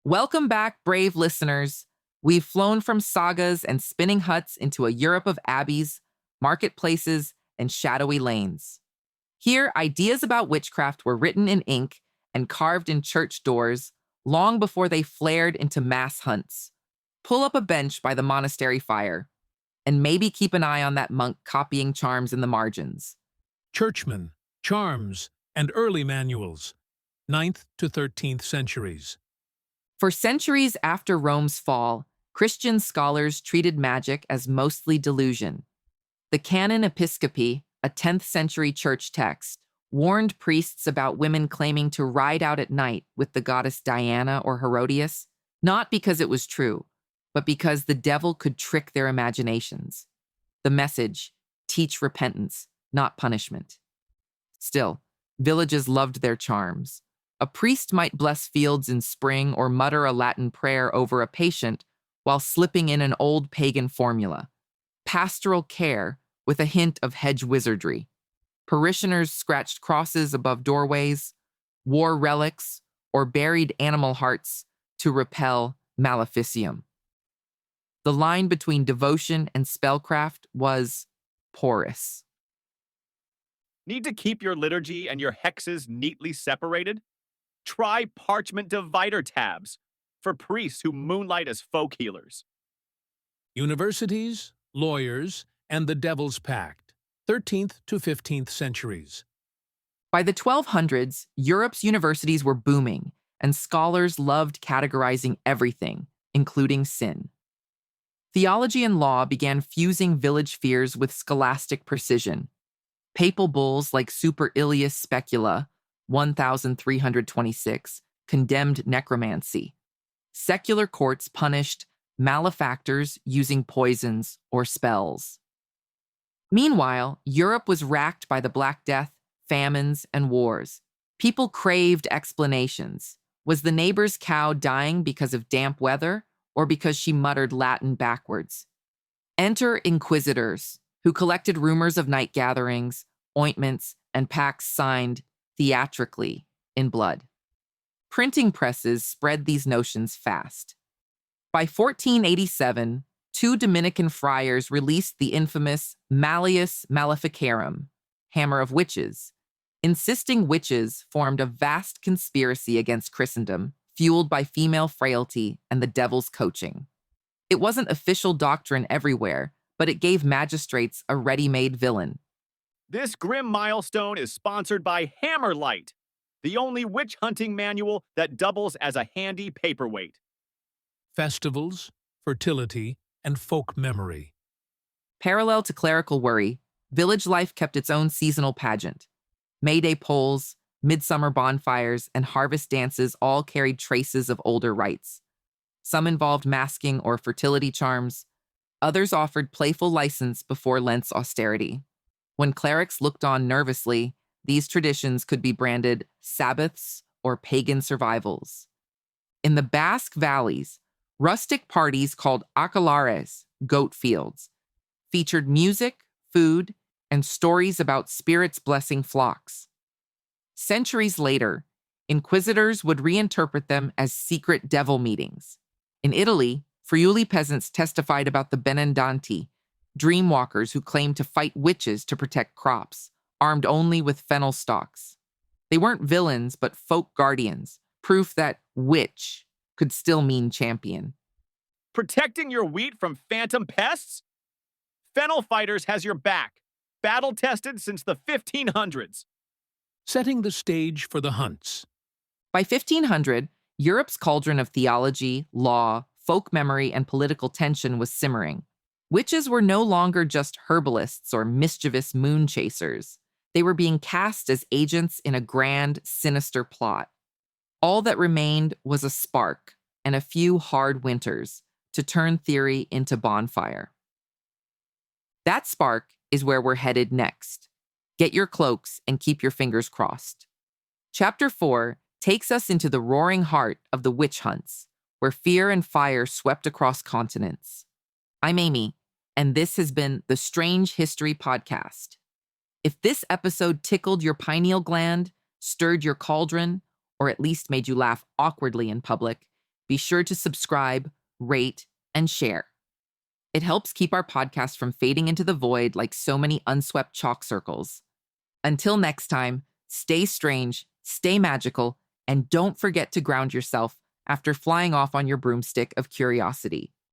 Welcome back, brave listeners. We've flown from sagas and spinning huts into a Europe of abbeys, marketplaces, and shadowy lanes. Here, ideas about witchcraft were written in ink and carved in church doors long before they flared into mass hunts. Pull up a bench by the monastery fire, and maybe keep an eye on that monk copying charms in the margins. Churchmen, charms, and early manuals, 9th to 13th centuries. For centuries after Rome's fall, Christian scholars treated magic as mostly delusion. The Canon Episcopi, a 10th century church text, warned priests about women claiming to ride out at night with the goddess Diana or Herodias, not because it was true, but because the devil could trick their imaginations. The message, teach repentance, not punishment. Still, villages loved their charms. A priest might bless fields in spring or mutter a Latin prayer over a patient while slipping in an old pagan formula. Pastoral care with a hint of hedge wizardry. Parishioners scratched crosses above doorways, wore relics, or buried animal hearts to repel maleficium. The line between devotion and spellcraft was porous. Need to keep your liturgy and your hexes neatly separated? Try parchment divider tabs for priests who moonlight as folk healers. Universities, lawyers, and the Devil's Pact, 13th to 15th centuries. By the 1200s, Europe's universities were booming, and scholars loved categorizing everything, including sin. Theology and law began fusing village fears with scholastic precision. Papal bulls like Super Ilius Specula, 1326, condemned necromancy. Secular courts punished malefactors using poisons or spells. Meanwhile, Europe was racked by the Black Death, famines, and wars. People craved explanations. Was the neighbor's cow dying because of damp weather or because she muttered Latin backwards? Enter inquisitors, who collected rumors of night gatherings, ointments, and pacts signed theatrically in blood. Printing presses spread these notions fast. By 1487, two Dominican friars released the infamous Malleus Maleficarum, Hammer of Witches, insisting witches formed a vast conspiracy against Christendom, fueled by female frailty and the devil's coaching. It wasn't official doctrine everywhere, but it gave magistrates a ready-made villain. This grim milestone is sponsored by Hammerlight, the only witch hunting manual that doubles as a handy paperweight. Festivals, fertility, and folk memory. Parallel to clerical worry, village life kept its own seasonal pageant. May Day polls, midsummer bonfires, and harvest dances all carried traces of older rites. Some involved masking or fertility charms. Others offered playful license before Lent's austerity. When clerics looked on nervously, these traditions could be branded Sabbaths or pagan survivals. In the Basque valleys, rustic parties called acalares, goat fields, featured music, food, and stories about spirits blessing flocks. Centuries later, inquisitors would reinterpret them as secret devil meetings. In Italy, Friuli peasants testified about the Benandanti, dreamwalkers who claimed to fight witches to protect crops, armed only with fennel stalks. They weren't villains, but folk guardians, proof that witch could still mean champion. Protecting your wheat from phantom pests? Fennel Fighters has your back, battle-tested since the 1500s. Setting the stage for the hunts. By 1500, Europe's cauldron of theology, law, folk memory, and political tension was simmering. Witches were no longer just herbalists or mischievous moon chasers. They were being cast as agents in a grand, sinister plot. All that remained was a spark and a few hard winters to turn theory into bonfire. That spark is where we're headed next. Get your cloaks and keep your fingers crossed. Chapter 4 takes us into the roaring heart of the witch hunts, where fear and fire swept across continents. I'm Amy, and this has been the Strange History Podcast. If this episode tickled your pineal gland, stirred your cauldron, or at least made you laugh awkwardly in public, be sure to subscribe, rate, and share. It helps keep our podcast from fading into the void like so many unswept chalk circles. Until next time, stay strange, stay magical, and don't forget to ground yourself after flying off on your broomstick of curiosity.